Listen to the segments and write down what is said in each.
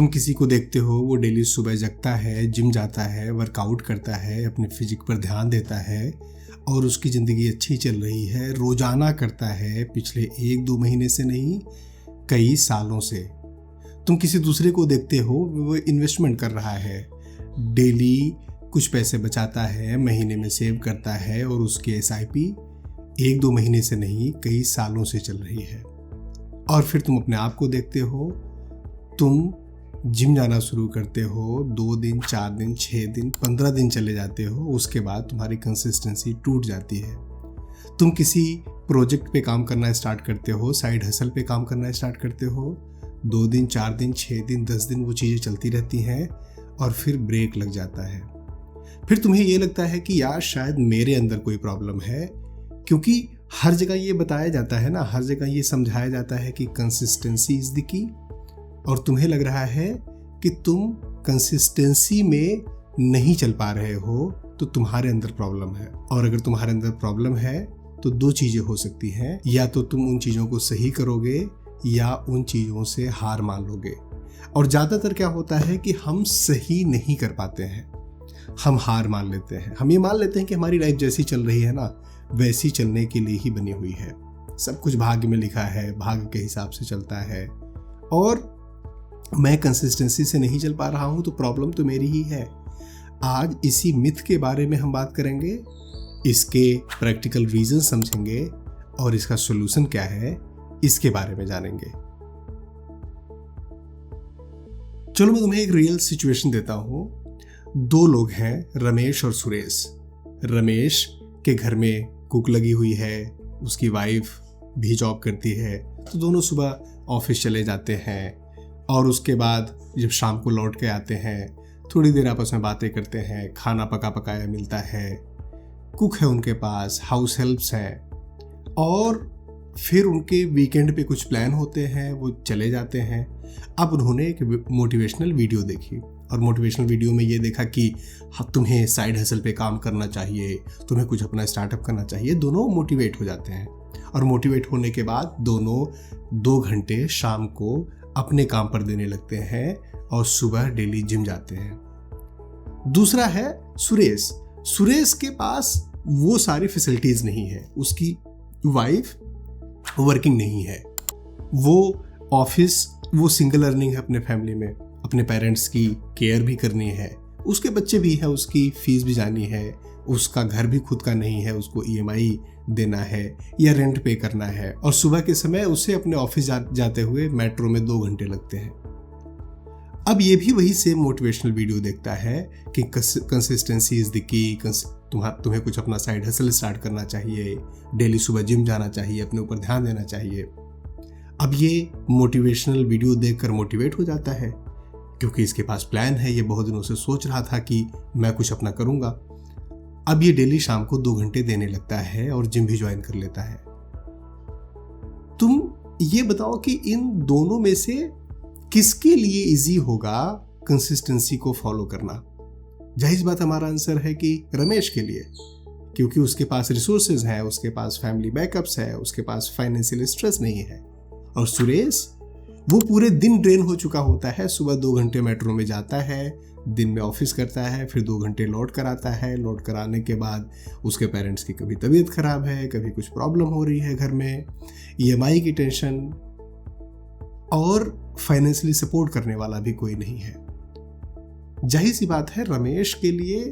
तुम किसी को देखते हो, वो डेली सुबह जगता है, जिम जाता है, वर्कआउट करता है, अपने फिजिक पर ध्यान देता है और उसकी ज़िंदगी अच्छी चल रही है, रोज़ाना करता है, पिछले 1-2 महीने से नहीं, कई सालों से। तुम किसी दूसरे को देखते हो, वो इन्वेस्टमेंट कर रहा है, डेली कुछ पैसे बचाता है, महीने में सेव करता है और उसकी SIP 1-2 महीने से नहीं, कई सालों से चल रही है। और फिर तुम अपने आप को देखते हो, तुम जिम जाना शुरू करते हो, 2 दिन, 4 दिन, 6 दिन, 15 दिन चले जाते हो, उसके बाद तुम्हारी कंसिस्टेंसी टूट जाती है। तुम किसी प्रोजेक्ट पे काम करना स्टार्ट करते हो, साइड हसल पे काम करना स्टार्ट करते हो, 2 दिन, 4 दिन, 6 दिन, 10 दिन वो चीज़ें चलती रहती हैं और फिर ब्रेक लग जाता है। फिर तुम्हें ये लगता है कि यार शायद मेरे अंदर कोई प्रॉब्लम है, क्योंकि हर जगह ये बताया जाता है ना, हर जगह ये समझाया जाता है कि कंसिस्टेंसी इज़ द की, और तुम्हें लग रहा है कि तुम कंसिस्टेंसी में नहीं चल पा रहे हो, तो तुम्हारे अंदर प्रॉब्लम है। और अगर तुम्हारे अंदर प्रॉब्लम है तो 2 चीज़ें हो सकती हैं, या तो तुम उन चीज़ों को सही करोगे या उन चीज़ों से हार मान लोगे। और ज़्यादातर क्या होता है कि हम सही नहीं कर पाते हैं, हम हार मान लेते हैं। हम ये मान लेते हैं कि हमारी लाइफ जैसी चल रही है ना, वैसी चलने के लिए ही बनी हुई है, सब कुछ भाग्य में लिखा है, भाग्य के हिसाब से चलता है, और मैं कंसिस्टेंसी से नहीं चल पा रहा हूँ तो प्रॉब्लम तो मेरी ही है। आज इसी मिथ के बारे में हम बात करेंगे, इसके प्रैक्टिकल रीजन समझेंगे और इसका सॉल्यूशन क्या है इसके बारे में जानेंगे। चलो मैं तुम्हें एक रियल सिचुएशन देता हूँ। 2 लोग हैं, रमेश और सुरेश। रमेश के घर में कुक लगी हुई है, उसकी वाइफ भी जॉब करती है, तो दोनों सुबह ऑफिस चले जाते हैं और उसके बाद जब शाम को लौट के आते हैं, थोड़ी देर आपस में बातें करते हैं, खाना पका पकाया मिलता है, कुक है उनके पास, हाउस हेल्प्स हैं, और फिर उनके वीकेंड पे कुछ प्लान होते हैं, वो चले जाते हैं। अब उन्होंने एक मोटिवेशनल वीडियो देखी और मोटिवेशनल वीडियो में ये देखा कि तुम्हें साइड हसल पे काम करना चाहिए, तुम्हें कुछ अपना स्टार्टअप करना चाहिए। दोनों मोटिवेट हो जाते हैं और मोटिवेट होने के बाद दोनों 2 घंटे शाम को अपने काम पर देने लगते हैं और सुबह डेली जिम जाते हैं। दूसरा है सुरेश। सुरेश के पास वो सारी फैसिलिटीज नहीं है, उसकी वाइफ वर्किंग नहीं है, वो सिंगल अर्निंग है अपने फैमिली में, अपने पेरेंट्स की केयर भी करनी है, उसके बच्चे भी है, उसकी फीस भी जानी है, उसका घर भी खुद का नहीं है, उसको EMI देना है या रेंट पे करना है, और सुबह के समय उसे अपने ऑफिस जाते हुए मेट्रो में 2 घंटे लगते हैं। अब ये भी वही सेम मोटिवेशनल वीडियो देखता है कि कंसिस्टेंसी इज द की, तुम्हें कुछ अपना साइड हसल स्टार्ट करना चाहिए, डेली सुबह जिम जाना चाहिए, अपने ऊपर ध्यान देना चाहिए। अब ये मोटिवेशनल वीडियो देखकर मोटिवेट हो जाता है, क्योंकि इसके पास प्लान है, ये बहुत दिनों से सोच रहा था कि मैं कुछ अपना करूंगा। अब ये डेली शाम को 2 घंटे देने लगता है और जिम भी ज्वाइन कर लेता है। तुम ये बताओ कि इन दोनों में से किसके लिए इजी होगा कंसिस्टेंसी को फॉलो करना? जाहिर बात हमारा आंसर है कि रमेश के लिए, क्योंकि उसके पास रिसोर्सेज हैं, उसके पास फैमिली बैकअप्स है, उसके पास फाइनेंशियल स्ट्रेस नहीं है। और सुरेश, वो पूरे दिन ड्रेन हो चुका होता है, सुबह 2 घंटे मेट्रो में जाता है, दिन में ऑफिस करता है, फिर 2 घंटे लौट कर आता है, लौट कर आने के बाद उसके पेरेंट्स की कभी तबीयत खराब है, कभी कुछ प्रॉब्लम हो रही है घर में, EMI की टेंशन, और फाइनेंशियली सपोर्ट करने वाला भी कोई नहीं है। जाहिर सी बात है रमेश के लिए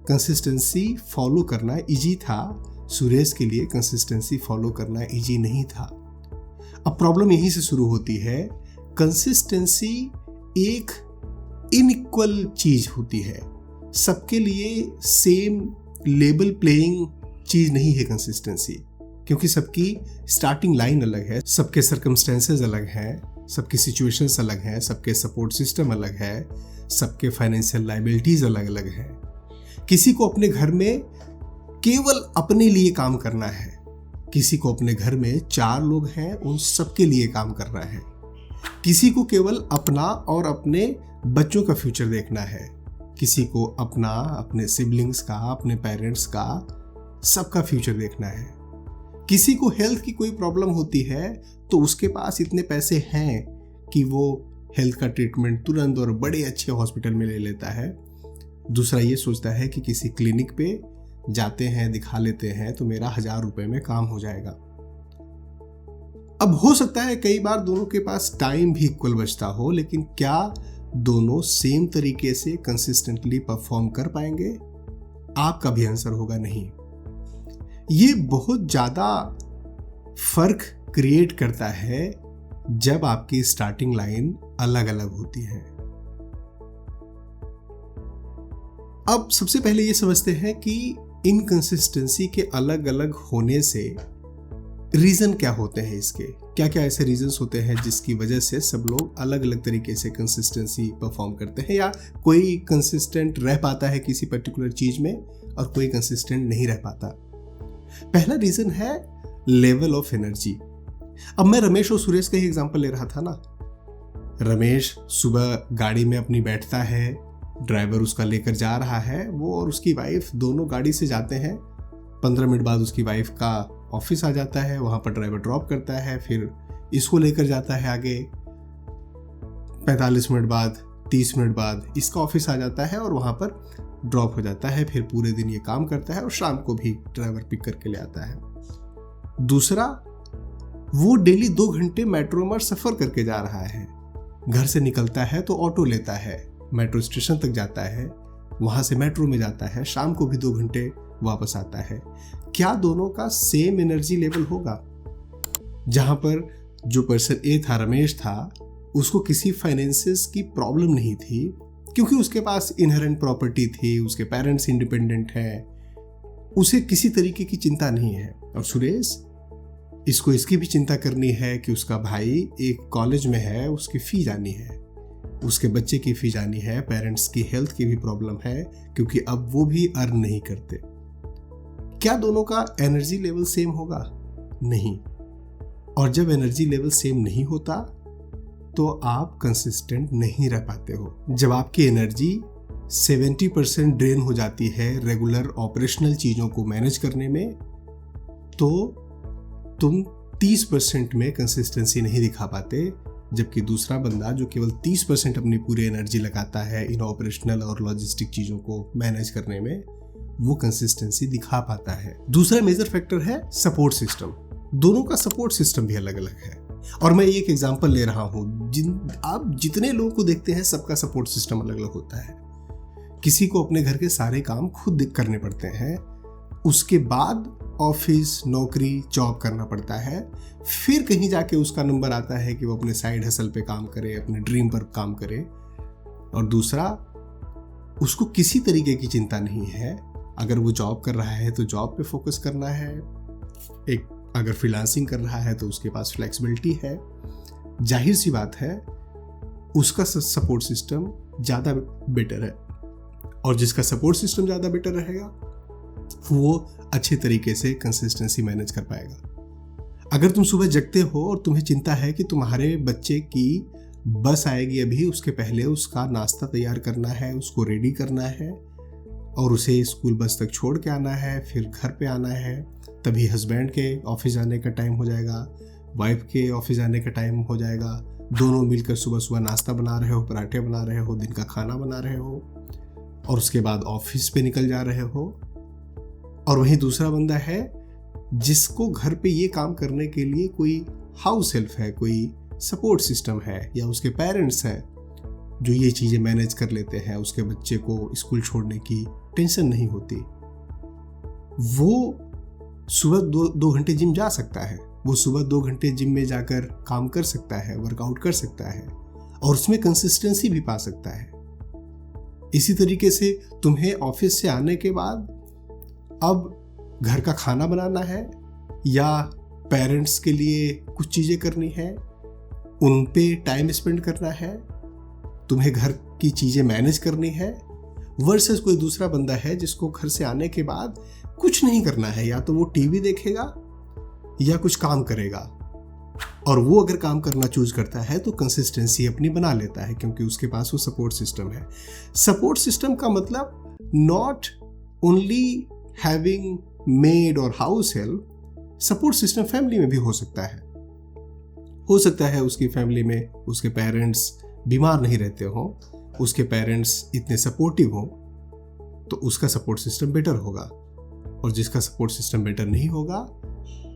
कंसिस्टेंसी फॉलो करना इजी था, सुरेश के लिए कंसिस्टेंसी फॉलो करना इजी नहीं था। अब प्रॉब्लम यहीं से शुरू होती है। कंसिस्टेंसी एक इनइक्वल चीज होती है, सबके लिए सेम लेवल प्लेइंग चीज नहीं है कंसिस्टेंसी, क्योंकि सबकी स्टार्टिंग लाइन अलग है, सबके सर्कमस्टेंसेस अलग हैं, सबकी सिचुएशंस अलग हैं, सबके सपोर्ट सिस्टम अलग है, सबके फाइनेंशियल लायबिलिटीज अलग अलग हैं। किसी को अपने घर में केवल अपने लिए काम करना है, किसी को अपने घर में 4 लोग हैं, उन सबके लिए काम करना है, किसी को केवल अपना और अपने बच्चों का फ्यूचर देखना है, किसी को अपना, अपने सिबलिंग्स का, अपने पेरेंट्स का, सबका फ्यूचर देखना है। किसी को हेल्थ की कोई प्रॉब्लम होती है तो उसके पास इतने पैसे हैं कि वो हेल्थ का ट्रीटमेंट तुरंत और बड़े अच्छे हॉस्पिटल में ले लेता है। दूसरा ये सोचता है कि किसी क्लिनिक पे जाते हैं, दिखा लेते हैं तो मेरा 1000 रुपए में काम हो जाएगा। अब हो सकता है कई बार दोनों के पास टाइम भी इक्वल बचता हो, लेकिन क्या दोनों सेम तरीके से कंसिस्टेंटली परफॉर्म कर पाएंगे? आपका भी आंसर होगा नहीं। ये बहुत ज्यादा फर्क क्रिएट करता है जब आपकी स्टार्टिंग लाइन अलग अलग होती है। अब सबसे पहले ये समझते हैं कि इनकंसिस्टेंसी के अलग अलग होने से रीजन क्या होते हैं, इसके क्या क्या ऐसे रीजंस होते हैं जिसकी वजह से सब लोग अलग अलग तरीके से कंसिस्टेंसी परफॉर्म करते हैं, या कोई कंसिस्टेंट रह पाता है किसी पर्टिकुलर चीज में और कोई कंसिस्टेंट नहीं रह पाता। पहला रीजन है लेवल ऑफ एनर्जी। अब मैं रमेश और सुरेश का ही एग्जांपल ले रहा था ना। रमेश सुबह गाड़ी में अपनी बैठता है, ड्राइवर उसका लेकर जा रहा है, वो और उसकी वाइफ दोनों गाड़ी से जाते हैं। 15 मिनट बाद उसकी वाइफ का ऑफिस आ जाता है, वहां पर ड्राइवर ड्रॉप करता है, फिर इसको लेकर जाता है आगे। 45 मिनट बाद, 30 मिनट बाद इसका ऑफिस आ जाता है और वहां पर ड्रॉप हो जाता है। फिर पूरे दिन ये काम करता है और शाम को भी ड्राइवर पिक करके ले आता है। दूसरा, वो डेली 2 घंटे मेट्रो में सफर करके जा रहा है। घर से निकलता है तो ऑटो लेता है, मेट्रो स्टेशन तक जाता है, वहां से मेट्रो में जाता है, शाम को भी 2 घंटे वापस आता है। क्या दोनों का सेम एनर्जी लेवल होगा? जहां पर जो पर्सन ए था, रमेश था, उसको किसी फाइनेंसेस की प्रॉब्लम नहीं थी क्योंकि उसके पास इनहेरेंट प्रॉपर्टी थी, उसके पेरेंट्स इंडिपेंडेंट हैं, उसे किसी तरीके की चिंता नहीं है। और सुरेश, इसको इसकी भी चिंता करनी है कि उसका भाई एक कॉलेज में है, उसकी फी जानी है, उसके बच्चे की फी जानी है, पेरेंट्स की हेल्थ की भी प्रॉब्लम है क्योंकि अब वो भी अर्न नहीं करते। क्या दोनों का एनर्जी लेवल सेम होगा? नहीं। और जब एनर्जी लेवल सेम नहीं होता तो आप कंसिस्टेंट नहीं रह पाते हो। जब आपकी एनर्जी 70% ड्रेन हो जाती है रेगुलर ऑपरेशनल चीजों को मैनेज करने में, तो तुम 30% में कंसिस्टेंसी नहीं दिखा पाते, जबकि दूसरा बंदा जो केवल 30% अपनी पूरी एनर्जी लगाता है इन ऑपरेशनल और लॉजिस्टिक चीजों को मैनेज करने में, वो कंसिस्टेंसी दिखा पाता है। दूसरा मेजर फैक्टर है सपोर्ट सिस्टम। दोनों का सपोर्ट सिस्टम भी अलग अलग है। और मैं एक एग्जांपल ले रहा हूं, आप जितने लोगों को देखते हैं सबका सपोर्ट सिस्टम अलग अलग होता है। किसी को अपने घर के सारे काम खुद करने पड़ते हैं, उसके बाद ऑफिस, नौकरी, जॉब करना पड़ता है, फिर कहीं जाके उसका नंबर आता है कि वो अपने साइड हसल पे काम करे, अपने ड्रीम पर काम करे। और दूसरा, उसको किसी तरीके की चिंता नहीं है। अगर वो जॉब कर रहा है तो जॉब पे फोकस करना है, एक अगर फ्रीलांसिंग कर रहा है तो उसके पास फ्लेक्सिबिलिटी है। जाहिर सी बात है उसका सपोर्ट सिस्टम ज़्यादा बेटर है, और जिसका सपोर्ट सिस्टम ज़्यादा बेटर रहेगा वो अच्छे तरीके से कंसिस्टेंसी मैनेज कर पाएगा। अगर तुम सुबह जगते हो और तुम्हें चिंता है कि तुम्हारे बच्चे की बस आएगी अभी, उसके पहले उसका नाश्ता तैयार करना है, उसको रेडी करना है और उसे स्कूल बस तक छोड़ के आना है, फिर घर पे आना है, तभी हस्बैंड के ऑफिस जाने का टाइम हो जाएगा, वाइफ के ऑफिस जाने का टाइम हो जाएगा, दोनों मिलकर सुबह सुबह नाश्ता बना रहे हो, पराठे बना रहे हो, दिन का खाना बना रहे हो, और उसके बाद ऑफिस पे निकल जा रहे हो। और वहीं दूसरा बंदा है जिसको घर पे ये काम करने के लिए कोई हाउस हेल्प है, कोई सपोर्ट सिस्टम है, या उसके पेरेंट्स हैं जो ये चीज़ें मैनेज कर लेते हैं, उसके बच्चे को स्कूल छोड़ने की टेंशन नहीं होती। वो सुबह 2 घंटे जिम जा सकता है, वो सुबह 2 घंटे जिम में जाकर काम कर सकता है, वर्कआउट कर सकता है और उसमें कंसिस्टेंसी भी पा सकता है। इसी तरीके से तुम्हें ऑफिस से आने के बाद अब घर का खाना बनाना है या पेरेंट्स के लिए कुछ चीज़ें करनी है, उन पे टाइम स्पेंड करना है, तुम्हें घर की चीज़ें मैनेज करनी है, वर्सेस कोई दूसरा बंदा है जिसको घर से आने के बाद कुछ नहीं करना है, या तो वो टीवी देखेगा या कुछ काम करेगा। और वो अगर काम करना चूज करता है तो कंसिस्टेंसी अपनी बना लेता है क्योंकि उसके पास वो सपोर्ट सिस्टम है। सपोर्ट सिस्टम का मतलब नॉट ओनली हैविंग मेड और house help, support system family में भी हो सकता है। हो सकता है उसकी फैमिली में उसके पेरेंट्स बीमार नहीं रहते हो, उसके पेरेंट्स इतने सपोर्टिव हो, तो उसका सपोर्ट सिस्टम बेटर होगा। और जिसका सपोर्ट सिस्टम बेटर नहीं होगा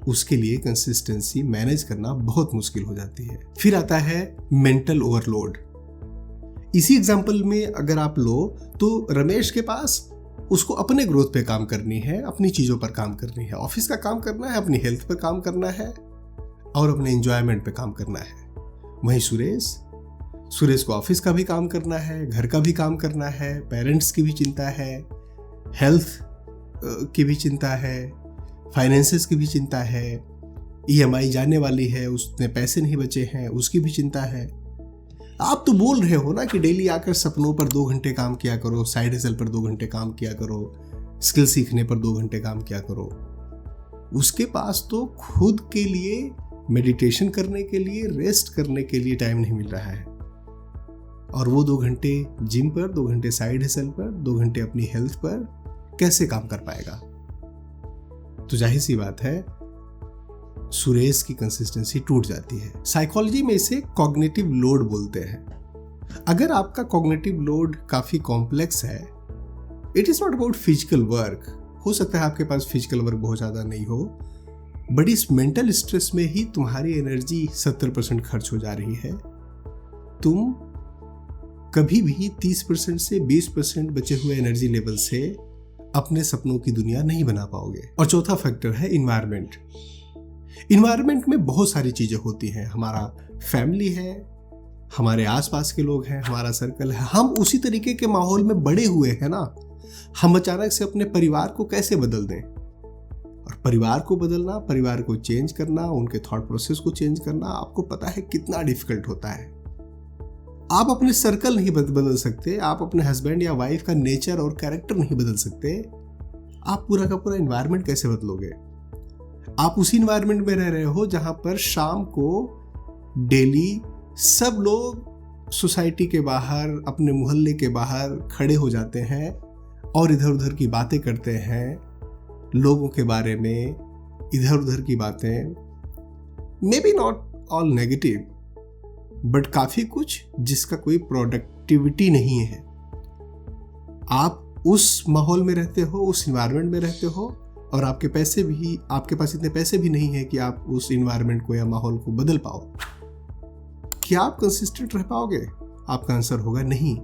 उसके लिए कंसिस्टेंसी मैनेज करना बहुत मुश्किल हो जाती है। फिर आता है मेंटल ओवरलोड। इसी एग्जांपल में अगर आप लो तो रमेश के पास उसको अपने ग्रोथ पे काम करनी है, अपनी चीज़ों पर काम करनी है, ऑफिस का काम करना है, अपनी हेल्थ पर काम करना है और अपने एंजॉयमेंट पे काम करना है। वहीं सुरेश को ऑफिस का भी काम करना है, घर का भी काम करना है, पेरेंट्स की भी चिंता है, हेल्थ की भी चिंता है, फाइनेंसेस की भी चिंता है, ईएमआई जाने वाली है, उसने पैसे नहीं बचे हैं, उसकी भी चिंता है। आप तो बोल रहे हो ना कि डेली आकर सपनों पर 2 घंटे काम किया करो, साइड हसल पर 2 घंटे काम किया करो, स्किल सीखने पर 2 घंटे काम किया करो। उसके पास तो खुद के लिए, मेडिटेशन करने के लिए, रेस्ट करने के लिए टाइम नहीं मिल रहा है। और वो 2 घंटे जिम पर, 2 घंटे साइड हसल पर, 2 घंटे अपनी हेल्थ पर कैसे काम कर पाएगा? तो जाहिर सी बात है सुरेश की कंसिस्टेंसी टूट जाती है। साइकोलॉजी में इसे कॉग्निटिव लोड बोलते हैं। अगर आपका कॉग्निटिव लोड काफी कॉम्प्लेक्स है, it is not about physical work. हो सकता है आपके पास फिजिकल वर्क बहुत ज्यादा नहीं हो, बट इस मेंटल स्ट्रेस में ही तुम्हारी एनर्जी 70% खर्च हो जा रही है। तुम कभी भी 30% से 20% बचे हुए एनर्जी लेवल से अपने सपनों की दुनिया नहीं बना पाओगे। और चौथा फैक्टर है इन्वायरमेंट। इन्वायरमेंट में बहुत सारी चीजें होती हैं। हमारा फैमिली है, हमारे आसपास के लोग हैं, हमारा सर्कल है। हम उसी तरीके के माहौल में बड़े हुए हैं ना। हम अचानक से अपने परिवार को कैसे बदल दें? और परिवार को बदलना, परिवार को चेंज करना, उनके थॉट प्रोसेस को चेंज करना, आपको पता है कितना डिफिकल्ट होता है। आप अपने सर्कल नहीं बदल सकते, आप अपने हस्बैंड या वाइफ का नेचर और कैरेक्टर नहीं बदल सकते। आप पूरा का पूरा एनवायरनमेंट कैसे बदलोगे? आप उसी एनवायरनमेंट में रह रहे हो जहां पर शाम को डेली सब लोग सोसाइटी के बाहर, अपने मोहल्ले के बाहर खड़े हो जाते हैं और इधर उधर की बातें करते हैं, लोगों के बारे में इधर उधर की बातें, may be not all negative, but काफी कुछ जिसका कोई प्रोडक्टिविटी नहीं है। आप उस माहौल में रहते हो, उस इन्वायरमेंट में रहते हो, और आपके पास इतने पैसे भी नहीं है कि आप उस इन्वायरमेंट को या माहौल को बदल पाओ। क्या आप कंसिस्टेंट रह पाओगे? आपका आंसर होगा नहीं।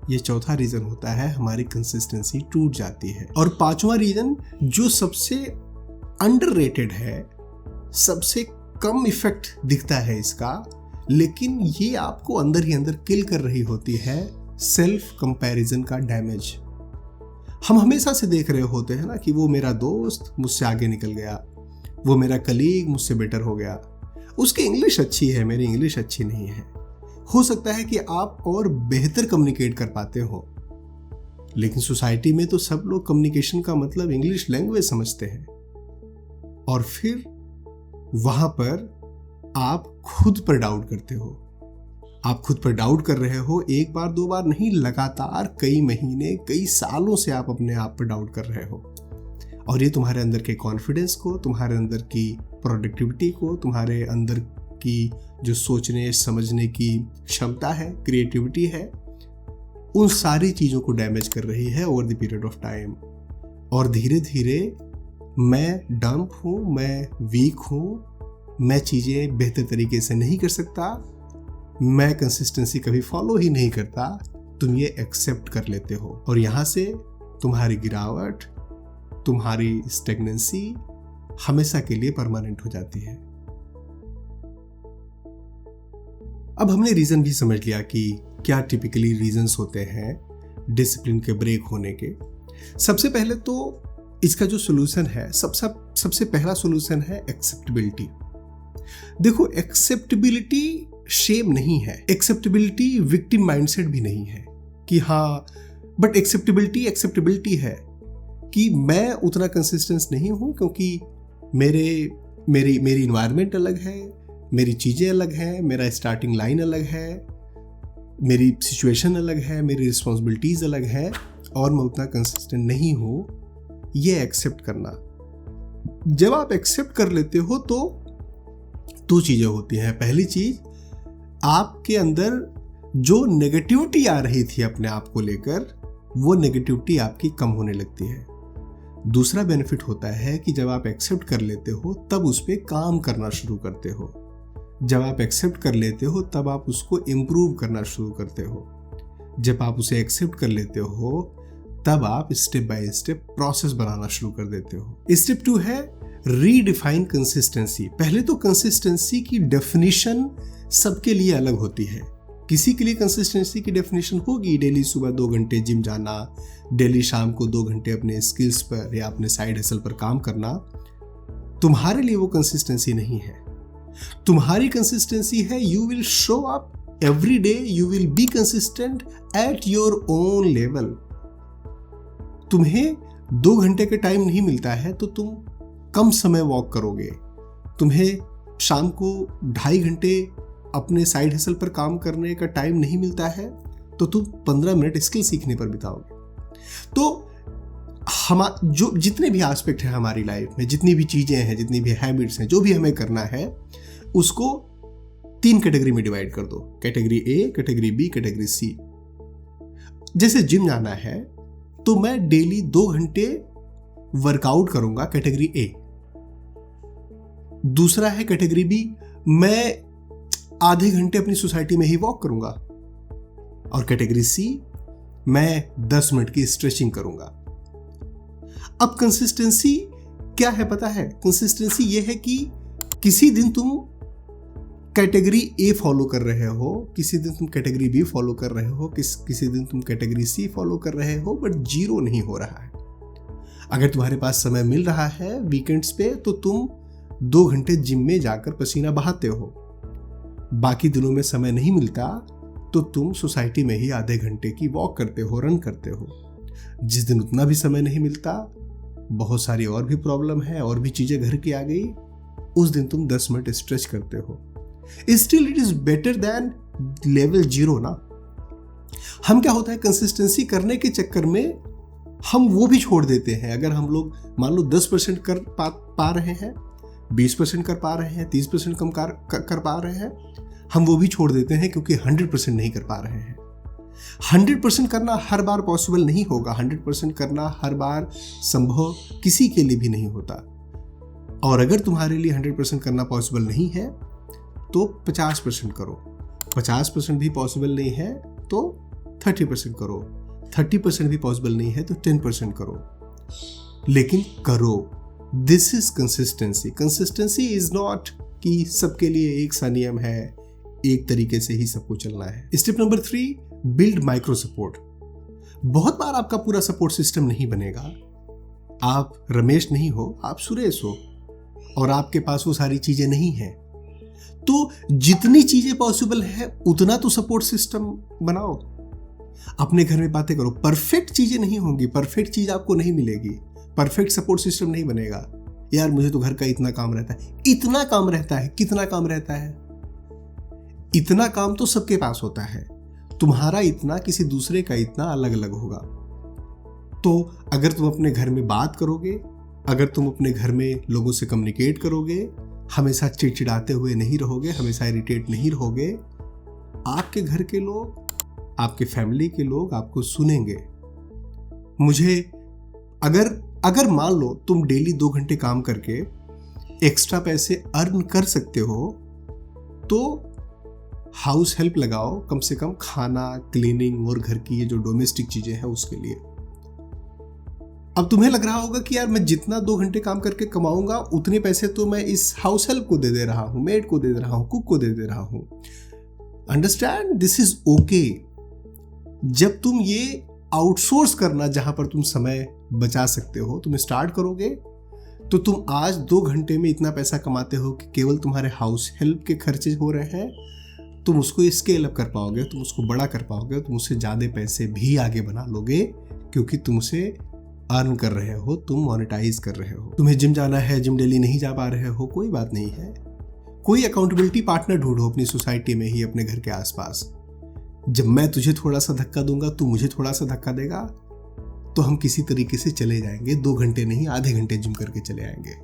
ये चौथा रीजन होता है, हमारी कंसिस्टेंसी टूट जाती है। और पांचवा रीजन जो सबसे अंडररेटेड है, सबसे कम इफेक्ट दिखता है इसका, लेकिन ये आपको अंदर ही अंदर किल कर रही होती है, सेल्फ कंपैरिजन का डैमेज। हम हमेशा से देख रहे होते हैं ना कि वो मेरा दोस्त मुझसे आगे निकल गया, वो मेरा कलीग मुझसे बेटर हो गया, उसकी इंग्लिश अच्छी है, मेरी इंग्लिश अच्छी नहीं है। हो सकता है कि आप और बेहतर कम्युनिकेट कर पाते हो, लेकिन सोसाइटी में तो सब लोग कम्युनिकेशन का मतलब इंग्लिश लैंग्वेज समझते हैं। और फिर वहां पर आप खुद पर डाउट करते हो। आप खुद पर डाउट कर रहे हो, एक बार दो बार नहीं, लगातार कई महीने, कई सालों से आप अपने आप पर डाउट कर रहे हो। और ये तुम्हारे अंदर के कॉन्फिडेंस को, तुम्हारे अंदर की प्रोडक्टिविटी को, तुम्हारे अंदर की जो सोचने समझने की क्षमता है, क्रिएटिविटी है, उन सारी चीज़ों को डैमेज कर रही है over the period of time. और धीरे धीरे मैं डंप हूँ, मैं वीक हूँ, मैं चीज़ें बेहतर तरीके से नहीं कर सकता, मैं कंसिस्टेंसी कभी फॉलो ही नहीं करता, तुम ये एक्सेप्ट कर लेते हो। और यहाँ से तुम्हारी गिरावट, तुम्हारी स्टेगनेंसी हमेशा के लिए परमानेंट हो जाती है। अब हमने रीजन भी समझ लिया कि क्या टिपिकली रीजंस होते हैं डिसिप्लिन के ब्रेक होने के। सबसे पहले तो इसका जो सोल्यूशन है, सबसे पहला सोल्यूशन है एक्सेप्टेबिलिटी। देखो, एक्सेप्टेबिलिटी शेम नहीं है, एक्सेप्टेबिलिटी विक्टिम माइंडसेट भी नहीं है कि हाँ, बट एक्सेप्टेबिलिटी है कि मैं उतना कंसिस्टेंस नहीं हूँ क्योंकि मेरी इन्वायरमेंट अलग है, मेरी चीज़ें अलग हैं, मेरा स्टार्टिंग लाइन अलग है, मेरी सिचुएशन अलग है, मेरी रिस्पॉन्सिबिलिटीज़ अलग है और मैं उतना कंसिस्टेंट नहीं हूँ। ये एक्सेप्ट करना, जब आप एक्सेप्ट कर लेते हो तो दो चीज़ें होती हैं। पहली चीज़, आपके अंदर जो नेगेटिविटी आ रही थी अपने आप को लेकर, वो नेगेटिविटी आपकी कम होने लगती है। दूसरा बेनिफिट होता है कि जब आप एक्सेप्ट कर लेते हो तब उस पर काम करना शुरू करते हो। जब आप एक्सेप्ट कर लेते हो तब आप उसको इम्प्रूव करना शुरू करते हो। जब आप उसे एक्सेप्ट कर लेते हो तब आप स्टेप बाय स्टेप प्रोसेस बनाना शुरू कर देते हो। स्टेप 2 है रीडिफाइन कंसिस्टेंसी। पहले तो कंसिस्टेंसी की डेफिनेशन सबके लिए अलग होती है। किसी के लिए कंसिस्टेंसी की डेफिनेशन होगी डेली सुबह 2 घंटे जिम जाना, डेली शाम को 2 घंटे अपने स्किल्स पर या अपने साइड हसल पर काम करना। तुम्हारे लिए वो कंसिस्टेंसी नहीं है। तुम्हारी कंसिस्टेंसी है you will show up every day, you will be consistent at your own level. तुम्हें 2 घंटे का टाइम नहीं मिलता है तो तुम कम समय वॉक करोगे। तुम्हें शाम को 2.5 घंटे अपने साइड हसल पर काम करने का टाइम नहीं मिलता है तो तुम 15 मिनट स्किल सीखने पर बिताओगे। तो हम जो जितने भी एस्पेक्ट है हमारी लाइफ में, जितनी भी चीजें हैं, जितनी भी हैबिट्स हैं, जो भी हमें करना है, उसको 3 कैटेगरी में डिवाइड कर दो। Category A, category B, category C. जैसे जिम जाना है तो मैं डेली 2 घंटे वर्कआउट करूंगा, कैटेगरी ए। दूसरा है कैटेगरी बी, मैं आधे घंटे अपनी सोसाइटी में ही वॉक करूंगा। और कैटेगरी सी, मैं 10 मिनट की स्ट्रेचिंग करूंगा। अब कंसिस्टेंसी क्या है पता है? कंसिस्टेंसी ये है कि किसी दिन तुम कैटेगरी ए फॉलो कर रहे हो, किसी दिन तुम कैटेगरी बी फॉलो कर रहे हो, किसी दिन तुम कैटेगरी सी फॉलो कर रहे हो, बट जीरो नहीं हो रहा है। अगर तुम्हारे पास समय मिल रहा है वीकेंड्स पे तो तुम 2 घंटे जिम में जाकर पसीना बहाते हो। बाकी दिनों में समय नहीं मिलता तो तुम सोसाइटी में ही आधे घंटे की वॉक करते हो, रन करते हो। जिस दिन उतना भी समय नहीं मिलता, बहुत सारी और भी प्रॉब्लम है, और भी चीजें घर की आ गई, उस दिन तुम 10 मिनट स्ट्रेच करते हो। Still it is better than level 0 ना। हम क्या होता है, कंसिस्टेंसी करने के चक्कर में हम वो भी छोड़ देते हैं। अगर हम लोग मान लो 10% कर पा रहे हैं, 20% कर पा रहे हैं, 30% कम कर पा रहे हैं, हम वो भी छोड़ देते हैं क्योंकि 100% नहीं कर पा रहे हैं। 100% करना हर बार पॉसिबल नहीं होगा। 100% करना हर बार संभव किसी के लिए भी नहीं होता। और अगर तुम्हारे लिए 100% करना पॉसिबल नहीं है तो 50% करो। 50% भी पॉसिबल नहीं है तो 30% करो। 30% भी पॉसिबल नहीं है तो 10% करो, लेकिन करो। This is consistency. Consistency is not कि सबके लिए एक सा नियम है, एक तरीके से ही सबको चलना है। Step number 3, build micro support. बहुत बार आपका पूरा सपोर्ट सिस्टम नहीं बनेगा। आप रमेश नहीं हो, आप सुरेश हो, और आपके पास वो सारी चीजें नहीं हैं। तो जितनी चीजें पॉसिबल है उतना तो सपोर्ट सिस्टम बनाओ। अपने घर में बातें करो। परफेक्ट चीजें नहीं होंगी, परफेक्ट चीज आपको नहीं मिलेगी, परफेक्ट सपोर्ट सिस्टम नहीं बनेगा। यार मुझे तो घर का इतना काम रहता है। इतना काम रहता है? कितना काम रहता है? इतना काम तो सबके पास होता है। तुम्हारा इतना, किसी दूसरे का इतना अलग अलग होगा। तो अगर तुम अपने घर में बात करोगे, अगर तुम अपने घर में लोगों से कम्युनिकेट करोगे, हमेशा चिड़चिड़ाते हुए नहीं रहोगे, हमेशा इरिटेट नहीं रहोगे, आपके घर के लोग, आपके फैमिली के लोग आपको सुनेंगे। मुझे अगर मान लो तुम डेली 2 घंटे काम करके एक्स्ट्रा पैसे अर्न कर सकते हो तो हाउस हेल्प लगाओ, कम से कम खाना, क्लीनिंग और घर की ये जो डोमेस्टिक चीजें हैं उसके लिए। अब तुम्हें लग रहा होगा कि यार मैं जितना 2 घंटे काम करके कमाऊंगा उतने पैसे तो मैं इस हाउस हेल्प को दे रहा हूं, मेड को दे रहा हूं, कुक को दे रहा हूं। Understand, this is okay. जब तुम ये आउटसोर्स करना, जहां पर तुम समय बचा सकते हो, तुम स्टार्ट करोगे तो तुम आज 2 घंटे में इतना पैसा कमाते हो कि केवल तुम्हारे हाउस हेल्प के खर्चे हो रहे हैं, तुम उसको स्केल अप कर पाओगे, तुम उसको बड़ा कर पाओगे, तुम उससे ज़्यादा पैसे भी आगे बना लोगे क्योंकि तुम उसे अर्न कर रहे हो, तुम मोनेटाइज कर रहे हो। तुम्हें जिम जाना है, जिम डेली नहीं जा पा रहे हो, कोई बात नहीं है। कोई अकाउंटेबिलिटी पार्टनर ढूंढो अपनी सोसाइटी में ही, अपने घर के आसपास। जब मैं तुझे थोड़ा सा धक्का दूंगा, तू मुझे थोड़ा सा धक्का देगा, तो हम किसी तरीके से चले जाएंगे। 2 घंटे नहीं, आधे घंटे जिम करके चले आएंगे।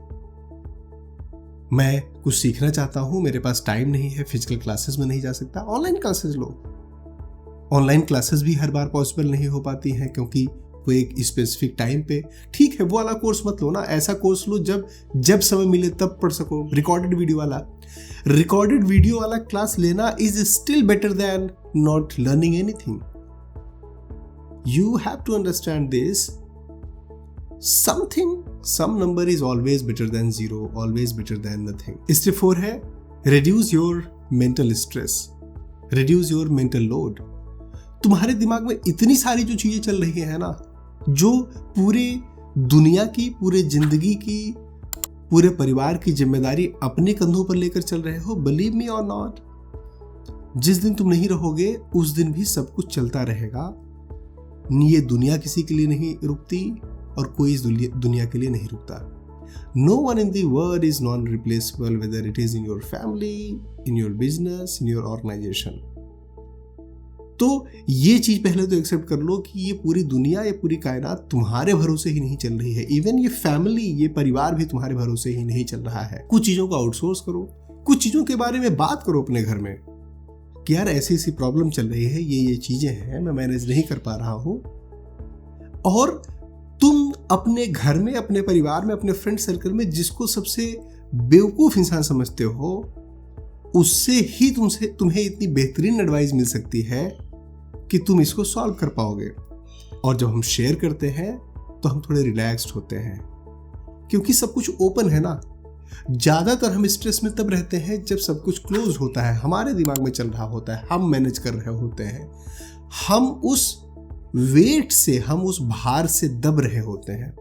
मैं कुछ सीखना चाहता हूं, मेरे पास टाइम नहीं है, फिजिकल क्लासेस में नहीं जा सकता, ऑनलाइन क्लासेस लो। ऑनलाइन क्लासेस भी हर बार पॉसिबल नहीं हो पाती हैं क्योंकि वो एक स्पेसिफिक टाइम पे। ठीक है, वो वाला कोर्स मत लो ना, ऐसा कोर्स लो जब समय मिले तब पढ़ सको। रिकॉर्डेड वीडियो वाला क्लास लेना is still better than not learning anything. You have to understand this, some number is always better than zero, always better than nothing. Step 4 है reduce your mental stress, reduce your mental load। तुम्हारे दिमाग में इतनी सारी जो चीजें चल रही है ना, जो पूरे दुनिया की, पूरे जिंदगी की, पूरे परिवार की जिम्मेदारी अपने कंधों पर लेकर चल रहे हो, believe me or not, जिस दिन तुम नहीं रहोगे उस दिन भी सब कुछ चलता रहेगा। ये दुनिया किसी के लिए नहीं रुकती और कोई इस दुनिया के लिए नहीं रुकता। No one in the world is non-replaceable, whether it is in your family, in your business, in your organization। तो ये चीज पहले तो एक्सेप्ट कर लो कि ये पूरी दुनिया, ये पूरी कायनात तुम्हारे भरोसे ही नहीं चल रही है। इवन ये फैमिली, ये परिवार भी तुम्हारे भरोसे ही नहीं चल रहा है। कुछ चीजों को आउटसोर्स करो, कुछ चीजों के बारे में बात करो अपने घर में कि यार ऐसी ऐसी प्रॉब्लम चल रही है, ये चीजें हैं, मैं मैनेज नहीं कर पा रहा हूं। और तुम अपने घर में, अपने परिवार में, अपने फ्रेंड सर्कल में जिसको सबसे बेवकूफ इंसान समझते हो, उससे ही तुम्हें इतनी बेहतरीन एडवाइस मिल सकती है कि तुम इसको सॉल्व कर पाओगे। और जब हम शेयर करते हैं तो हम थोड़े रिलैक्स्ड होते हैं क्योंकि सब कुछ ओपन है ना। ज्यादातर हम स्ट्रेस में तब रहते हैं जब सब कुछ क्लोज होता है, हमारे दिमाग में चल रहा होता है, हम मैनेज कर रहे होते हैं, हम उस वेट से, हम उस भार से दब रहे होते हैं।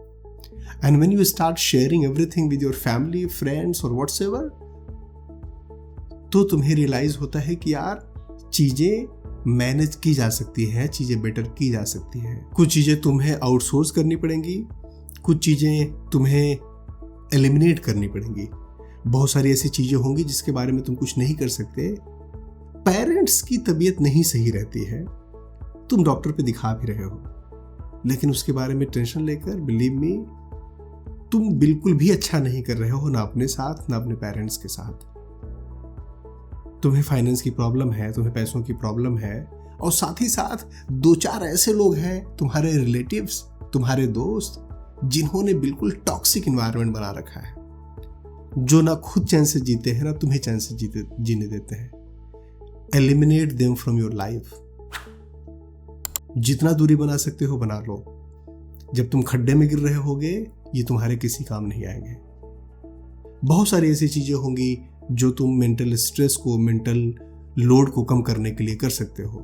And when you start sharing everything with your family, friends और व्हाट्सएवर, तो तुम्हें रियलाइज होता है कि यार चीजें मैनेज की जा सकती हैं, चीजें बेटर की जा सकती हैं। कुछ चीजें तुम्हें आउटसोर्स करनी पड़ेंगी, कुछ चीजें तुम्हें एलिमिनेट करनी पड़ेंगी। बहुत सारी ऐसी चीजें होंगी जिसके बारे में तुम कुछ नहीं कर सकते। पेरेंट्स की तबीयत नहीं सही रहती है, तुम डॉक्टर पे दिखा भी रहे हो, लेकिन उसके बारे में टेंशन लेकर, बिलीव मी, तुम बिल्कुल भी अच्छा नहीं कर रहे हो, ना अपने साथ ना अपने पेरेंट्स के साथ। तुम्हें फाइनेंस की प्रॉब्लम है, तुम्हें पैसों की प्रॉब्लम है, और साथ ही साथ 2-4 ऐसे लोग हैं, तुम्हारे रिलेटिव्स, तुम्हारे दोस्त, जिन्होंने बिल्कुल टॉक्सिक इन्वायरमेंट बना रखा है, जो ना खुद चैन से जीते हैं ना तुम्हें चैन से जीने देते हैं। Eliminate them from your life. जितना दूरी बना सकते हो बना लो। जब तुम खड्डे में गिर रहे होगे, ये तुम्हारे किसी काम नहीं आएंगे। बहुत सारी ऐसी चीजें होंगी जो तुम मेंटल स्ट्रेस को, मेंटल लोड को कम करने के लिए कर सकते हो।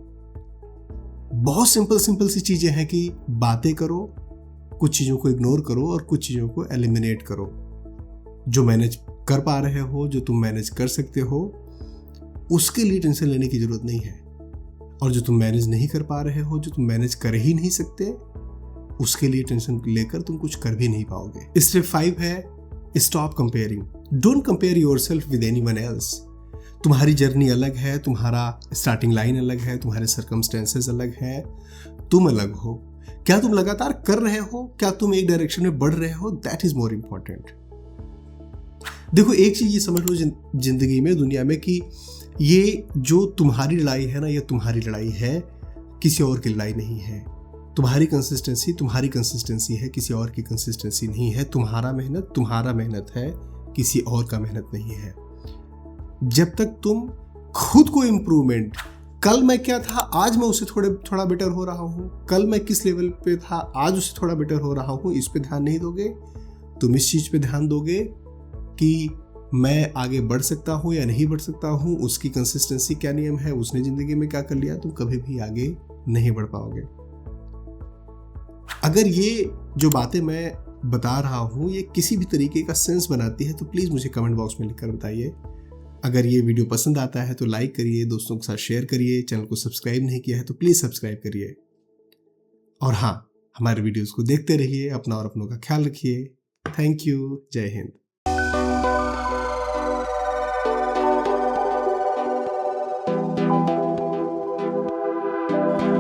बहुत सिंपल सी चीजें हैं कि बातें करो, कुछ चीजों को इग्नोर करो और कुछ चीजों को एलिमिनेट करो। जो मैनेज कर पा रहे हो, जो तुम मैनेज कर सकते हो, उसके लिए टेंशन लेने की जरूरत नहीं है। और जो तुम मैनेज नहीं कर पा रहे हो, जो तुम मैनेज कर ही नहीं सकते, उसके लिए टेंशन लेकर तुम कुछ कर भी नहीं पाओगे। स्टेप 5 है stop comparing. Don't compare yourself with anyone else. तुम्हारी जर्नी अलग है, तुम्हारा स्टार्टिंग लाइन अलग है, तुम्हारे सर्कमस्टेंसेस अलग है, तुम अलग हो। क्या तुम लगातार कर रहे हो? क्या तुम एक डायरेक्शन में बढ़ रहे हो? That is more important. देखो, एक चीज ये समझ लो जिंदगी में, दुनिया में, कि ये जो तुम्हारी लड़ाई है ना, ये तुम्हारी लड़ाई है, किसी और की लड़ाई नहीं है। तुम्हारी कंसिस्टेंसी है, किसी और की कंसिस्टेंसी नहीं है। तुम्हारा मेहनत है, किसी और का मेहनत नहीं है। जब तक तुम खुद को इम्प्रूवमेंट, कल मैं क्या था आज मैं उससे थोड़ा बेटर हो रहा हूँ, कल मैं किस लेवल पे था आज उससे थोड़ा बेटर हो रहा हूँ, इस पे ध्यान नहीं दोगे, तुम इस चीज पे ध्यान दोगे कि मैं आगे बढ़ सकता हूँ या नहीं बढ़ सकता हूँ, उसकी कंसिस्टेंसी क्या नियम है, उसने जिंदगी में क्या कर लिया, तुम कभी भी आगे नहीं बढ़ पाओगे। अगर ये जो बातें मैं बता रहा हूँ ये किसी भी तरीके का सेंस बनाती है तो प्लीज मुझे कमेंट बॉक्स में लिखकर बताइए। अगर ये वीडियो पसंद आता है तो लाइक करिए, दोस्तों के साथ शेयर करिए, चैनल को सब्सक्राइब नहीं किया है तो प्लीज सब्सक्राइब करिए। और हाँ, हमारे वीडियोस को देखते रहिए, अपना और अपनों का ख्याल रखिए। Thank you. जय हिंद।